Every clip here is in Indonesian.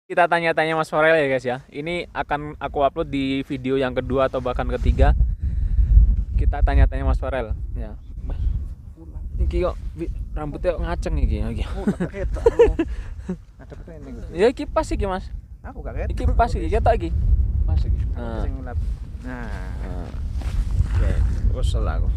Kita tanya-tanya Mas Farel ya guys ya. Ini akan aku upload di video yang kedua atau bahkan ketiga. Kita tanya-tanya Mas Farel. Ya. Iki kok rambutnya ngaceng iki. Oh, tak ketok. Ada training. Ya iki pas iki Mas. Aku gak ketok. Iki pas iki, ketok iki. Pas iki. Sing lap. Nah, Oke, kesel aku.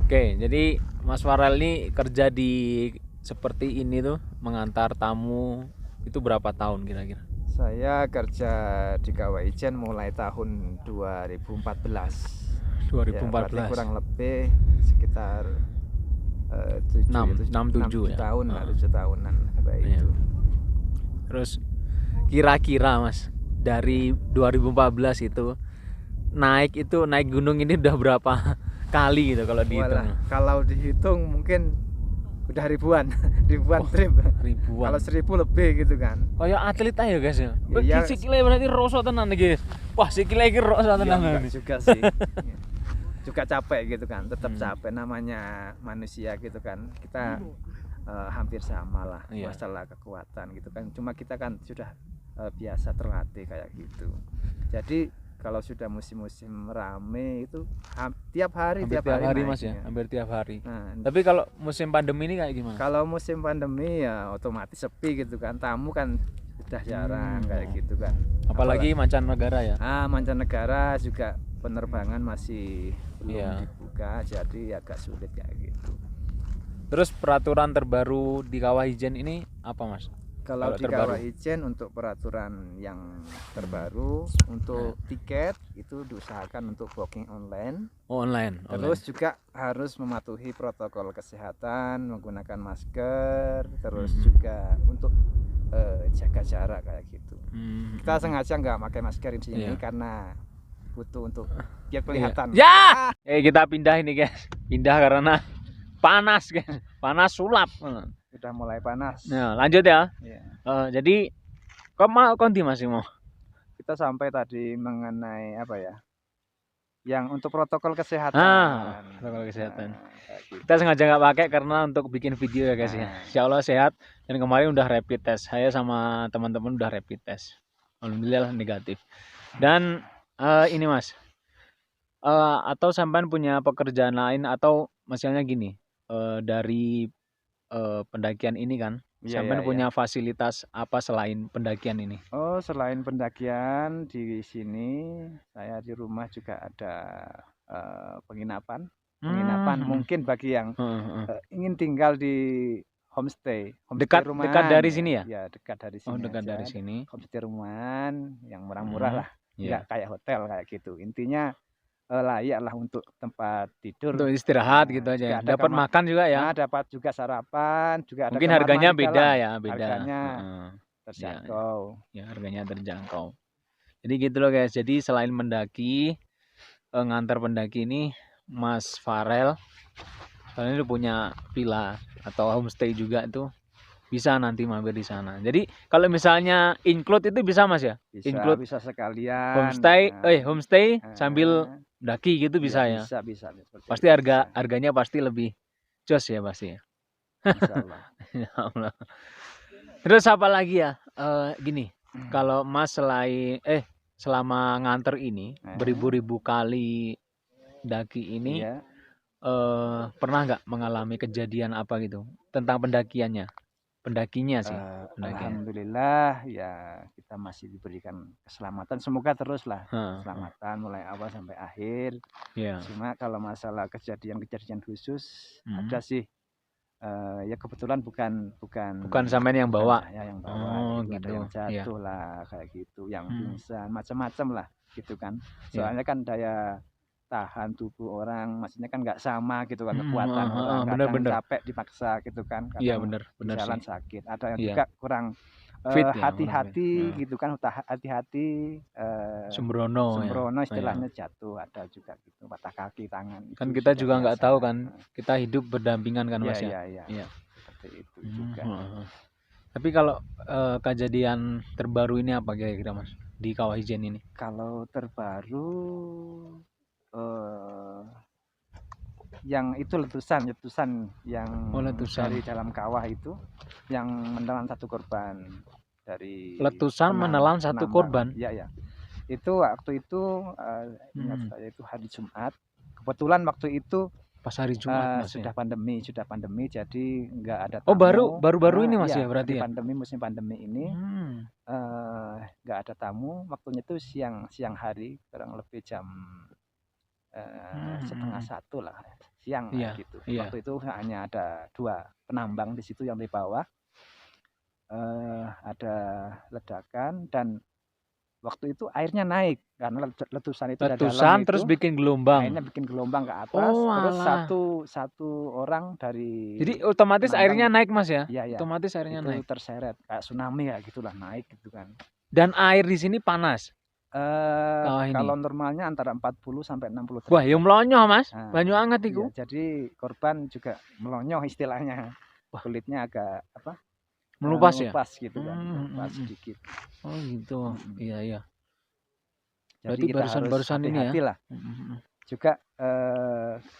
Oke, jadi Mas Farel ini kerja di seperti ini tuh, mengantar tamu itu berapa tahun kira-kira? saya kerja di Kawaijen mulai tahun 2014. 2014. Ya, berarti kurang lebih sekitar 7 7 ya. tahun lah, 7 tahunan kayak Iya. itu. Terus kira-kira Mas, dari 2014 itu naik gunung ini udah berapa kali gitu kalau dihitung? Walah, kalau dihitung mungkin udah ribuan trip. Ribuan. Kalau 1000 lebih gitu kan. Kayak atlet aja guys ya. Ya, Sikile berarti rosok tenan iki. Wah, sikile iki rosok Ya, tenan. enggak juga sih. Juga capek gitu kan, tetap capek, namanya manusia gitu kan. Kita hampir sama lah Iya. masalah kekuatan gitu kan. Cuma kita kan sudah biasa terlatih kayak gitu. Jadi kalau sudah musim-musim rame itu tiap hari Mas ya, naiknya. hampir tiap hari. Nah, Tapi kalau musim pandemi ini kayak gimana? kalau musim pandemi ya otomatis sepi gitu kan, tamu kan sudah jarang kayak gitu kan. Apalagi mancanegara ya. Mancanegara juga penerbangan masih belum Iya. dibuka, jadi agak sulit kayak gitu. Terus peraturan terbaru di Kawaijen ini apa Mas? Kalau di terbaru. Kawaijen untuk peraturan yang terbaru untuk tiket itu diusahakan untuk booking online. Oh, online. Terus juga harus mematuhi protokol kesehatan, menggunakan masker, terus juga untuk jaga jarak kayak gitu. Kita sengaja nggak pakai masker di sini karena butuh untuk biar kelihatan. Ya. Kita pindah ini guys. Pindah karena panas guys. Panas sulap. Sudah mulai panas. Nah, lanjut ya. Ya. Jadi konti masih mau. Kita sampai tadi mengenai apa ya? Yang untuk protokol kesehatan. Protokol kesehatan. Gitu. Kita sengaja nggak pakai karena untuk bikin video ya guys ya. Insya Allah sehat. Dan kemarin udah rapid test. Saya sama teman-teman udah rapid test. Alhamdulillah negatif. Dan ini Mas, atau sampean punya pekerjaan lain atau misalnya gini, dari pendakian ini kan, sampean punya fasilitas apa selain pendakian ini? Oh, selain pendakian di sini saya di rumah juga ada penginapan mungkin bagi yang ingin tinggal di homestay Dekat dari sini ya? Ya, dekat dari sini. Oh, dekat dari sini. Homestay rumahan yang murah-murah lah, nggak kayak hotel kayak gitu. Intinya layak lah untuk tempat tidur, untuk istirahat gitu aja. Dapat makan juga ya? Dapat juga sarapan, juga ada mungkin harganya beda ya, harganya terjangkau. Ya, harganya terjangkau. Jadi gitu loh guys. Jadi selain mendaki, ngantar pendaki ini Mas Farel soalnya dia punya villa atau homestay juga tuh, bisa nanti mampir di sana. Jadi kalau misalnya include itu bisa Mas ya? Bisa sekalian homestay sambil daki gitu bisa ya? Bisa. Pasti harganya pasti lebih jos ya pasti ya. Insyaallah. Insyaallah. Terus apa lagi ya? Gini, kalau Mas selama nganter ini beribu-ribu kali daki ini, pernah nggak mengalami kejadian apa gitu tentang pendakinya sih? Alhamdulillah ya, kita masih diberikan keselamatan, semoga teruslah keselamatan mulai awal sampai akhir. Cuma kalau masalah kejadian khusus ada sih, ya kebetulan bukan sampean yang bawa. Yang bawa gitu. Ada yang jatuh lah kayak gitu, yang pingsan macam-macam lah gitu kan. Soalnya kan daya tahan tubuh orang maksudnya kan nggak sama gitu kan, kekuatan orang kadang capek dipaksa gitu kan, kadang jalan sakit, ada yang juga kurang fit, hati-hati gitu kan, hati-hati sembrono istilahnya jatuh, ada juga gitu, patah kaki tangan kan, kita juga nggak tahu kan, kita hidup berdampingan kan Mas ya. Seperti itu juga. Tapi kalau kejadian terbaru ini apa kira-kira Mas di Kawaijen ini? Kalau terbaru yang itu letusan yang dari dalam kawah itu yang menelan 1 korban. dari Letusan menelan satu penambang. korban. Iya ya. Itu waktu itu ingat saya itu hari Jumat. Kebetulan waktu itu Pas hari Jumat Mas sudah ya. pandemi jadi nggak ada Oh tamu. baru-baru ini Mas Iya, ya berarti ya. musim pandemi ini nggak ada tamu. Waktunya itu siang hari, kurang lebih jam setengah satu lah, siang Iya, gitu. iya. Waktu itu hanya ada 2 penambang di situ yang di bawah. Ada ledakan dan waktu itu airnya naik karena letusan itu dari dalam Letusan itu. terus bikin gelombang. Airnya bikin gelombang ke atas. Oh Terus alah. satu orang dari Jadi otomatis airnya penambang, naik Mas ya. iya ya, Otomatis airnya itu naik. terseret kayak tsunami ya gitulah, naik gitu kan. Dan air di sini panas. Kawah Kalau ini. normalnya antara 40 sampai 60 Wah, ya derajat. melonyoh Mas. Nah, Banyu anget iya, iku. jadi korban juga melonyoh istilahnya. Wah, Kulitnya agak apa? melupas ya. Melupas gitu kan, melupas sedikit. Oh gitu. Iya iya. Jadi Berarti kita harus barusan ini ya. hati-hati lah. Juga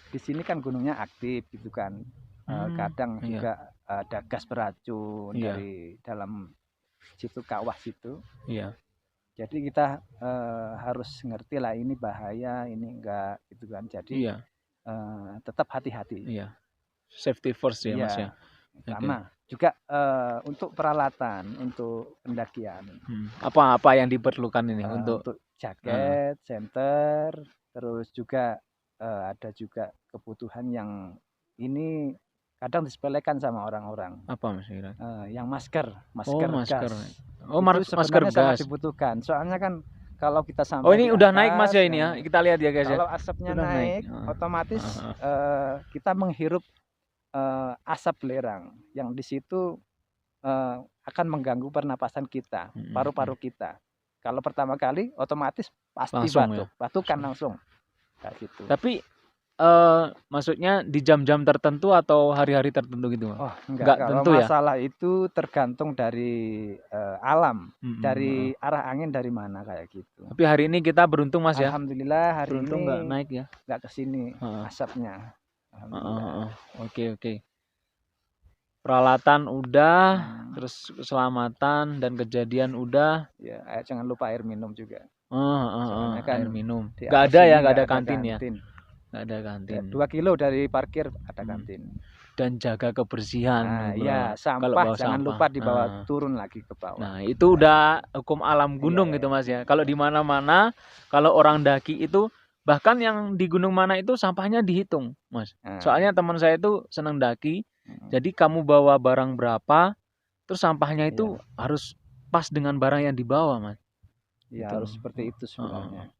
di sini kan gunungnya aktif gitu kan. Kadang iya. juga ada gas beracun Iya. dari dalam situ kawah situ. Iya. Jadi kita harus ngerti lah ini bahaya, ini enggak gitu kan. Jadi Iya. tetap hati-hati. Iya. Safety first ya Mas ya. Sama. Juga untuk peralatan, untuk pendakian. Apa yang diperlukan ini Untuk jaket, senter, terus juga ada juga kebutuhan yang ini kadang disepelekan sama orang-orang. Apa Mas kira? Yang masker masker. gas. Oh, Itu masker sebenarnya sangat gas. dibutuhkan. Soalnya kan kalau kita sampai Oh, ini di udah atas, naik Mas ya ini ya. Kita lihat ya guys ya. kalau asapnya Udah naik, naik. otomatis kita menghirup asap belerang yang di situ akan mengganggu pernapasan kita, paru-paru kita. Kalau pertama kali otomatis pasti Langsung batuk, ya? batukan langsung kayak gitu. Tapi maksudnya di jam-jam tertentu atau hari-hari tertentu gitu Mas? Oh enggak, kalau tentu ya. masalah itu tergantung dari alam, dari arah angin dari mana kayak gitu. Tapi hari ini kita beruntung Mas ya. Alhamdulillah hari Beruntung ini nggak naik ya. nggak kesini asapnya. Alhamdulillah. Oke. Peralatan udah, terus keselamatan dan kejadian udah. Ya, jangan lupa air minum juga. Soalnya kan air minum. di Nggak atas ada sini ya, nggak nggak ada ada kantin ya. kantin. Nggak ada kantin. 2 kilo dari parkir ada kantin. Dan jaga kebersihan. Nah, iya, Kalau sampah bawa jangan sampah. lupa dibawa turun lagi ke bawah. Nah, itu udah hukum alam gunung gitu Mas ya. Kalau di mana-mana, kalau orang daki itu bahkan yang di gunung mana itu sampahnya dihitung, Mas. Soalnya teman saya itu senang daki. Jadi kamu bawa barang berapa, terus sampahnya itu harus pas dengan barang yang dibawa, Mas. Iya, harus seperti itu sebenarnya.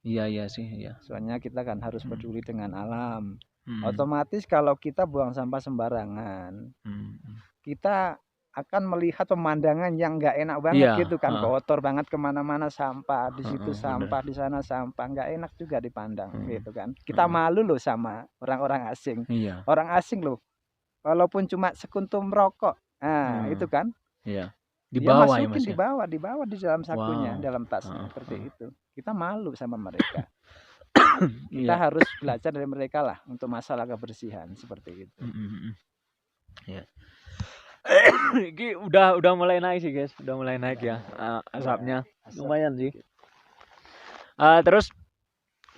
Iya sih, iya. Soalnya kita kan harus peduli dengan alam. Otomatis kalau kita buang sampah sembarangan, kita akan melihat pemandangan yang nggak enak banget gitu kan, kotor banget kemana-mana sampah, di situ sampah, di sana sampah, nggak enak juga dipandang gitu kan. Kita malu loh sama orang-orang asing. Orang asing loh, walaupun cuma sekuntum rokok, nah itu kan. Iya. Dia masukin di bawah di dalam sakunya, dalam tasnya seperti itu. Kita malu sama mereka. Kita harus belajar dari mereka lah untuk masalah kebersihan seperti itu. Ya. Ini udah mulai naik sih guys, udah mulai naik ya asapnya, lumayan sih. Terus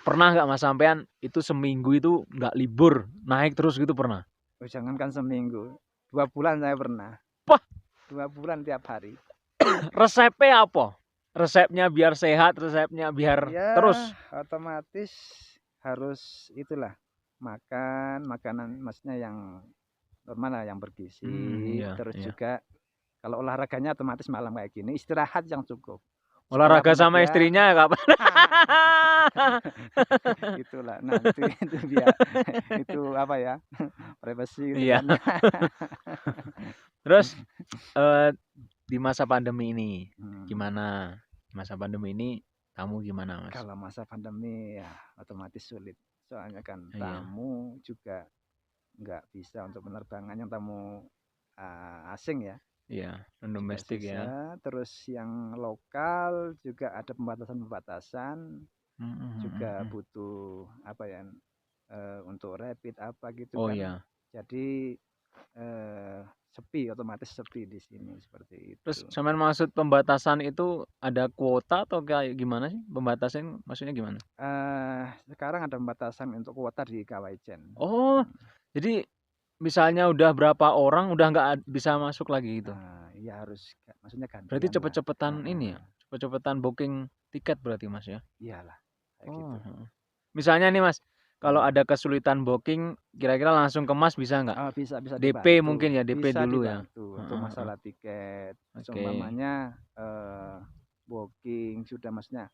pernah nggak Mas sampean itu seminggu itu nggak libur, naik terus gitu pernah? Oh, jangankan seminggu, 2 bulan saya pernah. 2 bulan tiap hari. Resepnya apa? Resepnya biar sehat, resepnya biar terus. Otomatis harus itulah makan makanan maksudnya yang normal lah, yang bergizi. Terus juga kalau olahraganya otomatis malam kayak gini, istirahat yang cukup. Olahraga sama istrinya kapan? Itulah. Nah, itu biar itu apa ya? Privasi gitu kan. Terus di masa pandemi ini gimana? Masa pandemi ini kamu gimana Mas? Kalau masa pandemi ya otomatis sulit. Soalnya kan tamu juga nggak bisa untuk penerbangan, yang tamu asing ya. Iya, non domestik ya. Terus yang lokal juga ada pembatasan-pembatasan. Juga butuh apa ya? Untuk rapid apa gitu kan. Jadi sepi, otomatis sepi di sini seperti itu. Terus sampean maksud pembatasan itu ada kuota atau kayak gimana sih? Pembatasan maksudnya gimana? Sekarang ada pembatasan untuk kuota di Kawajen. Oh, jadi misalnya udah berapa orang udah nggak bisa masuk lagi gitu. Iya harus, maksudnya gantian. Berarti lah. cepet-cepetan ini ya, cepet-cepetan booking tiket berarti Mas ya? Iyalah, kayak gitu. Misalnya nih Mas, kalau ada kesulitan booking, kira-kira langsung ke Mas bisa nggak? Bisa DP dibantu. mungkin ya, DP Bisa dulu ya. dibantu untuk masalah tiket. Oke. Seumpamanya booking sudah maksudnya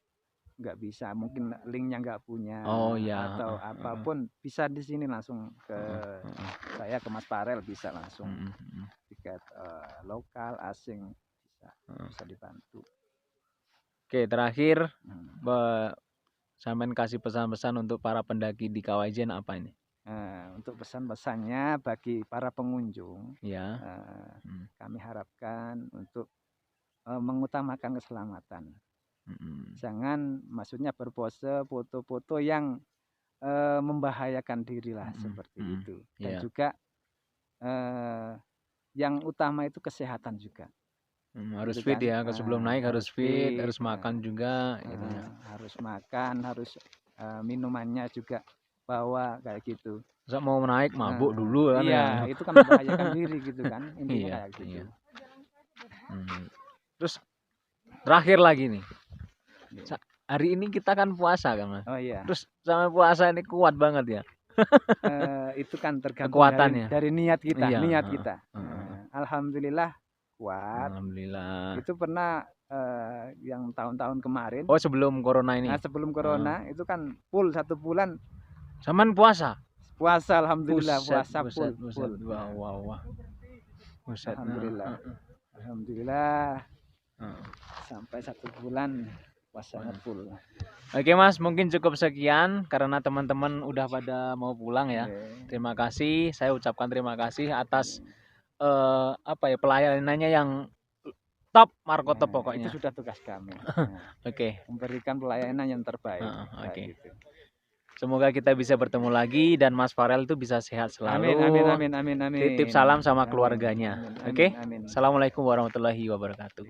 nggak bisa, mungkin linknya nggak punya, atau apapun bisa di sini langsung ke saya, ke Mas Farel, bisa langsung tiket lokal, asing bisa dibantu. Oke, terakhir sampean kasih pesan-pesan untuk para pendaki di Kawajen apa ini? Untuk pesan-pesannya bagi para pengunjung, ya, kami harapkan untuk mengutamakan keselamatan. Jangan maksudnya berpose foto-foto yang membahayakan diri lah, seperti itu. Dan juga yang utama itu kesehatan juga. Harus fit ya, sebelum naik harus fit, harus makan juga. Harus makan, harus minumannya juga bawa kayak gitu. Masa mau naik mabuk dulu kan? Iya, itu kan membahayakan diri gitu kan, intinya kayak gitu. Terus terakhir lagi nih, hari ini kita kan puasa kan Mas? Oh iya. Terus sama puasa ini kuat banget ya? Itu kan tergantung dari niat kita. Iya. Niat kita. Alhamdulillah kuat. Alhamdulillah. Itu pernah yang tahun-tahun kemarin. Oh, sebelum corona ini? Nah, sebelum corona itu kan full 1 bulan. Saman puasa? Puasa, alhamdulillah. Puasa full. Wah. Alhamdulillah. Alhamdulillah. Sampai 1 bulan puasanya full. Oke Mas, mungkin cukup sekian karena teman-teman udah pada mau pulang ya. Terima kasih, saya ucapkan terima kasih atas pelayanannya yang top, markotop pokoknya. Itu sudah tugas kami. Oke. Memberikan pelayanan yang terbaik. Oke. Semoga kita bisa bertemu lagi dan Mas Farel itu bisa sehat selalu. Amin. Titip salam sama keluarganya. Oke. Assalamualaikum warahmatullahi wabarakatuh.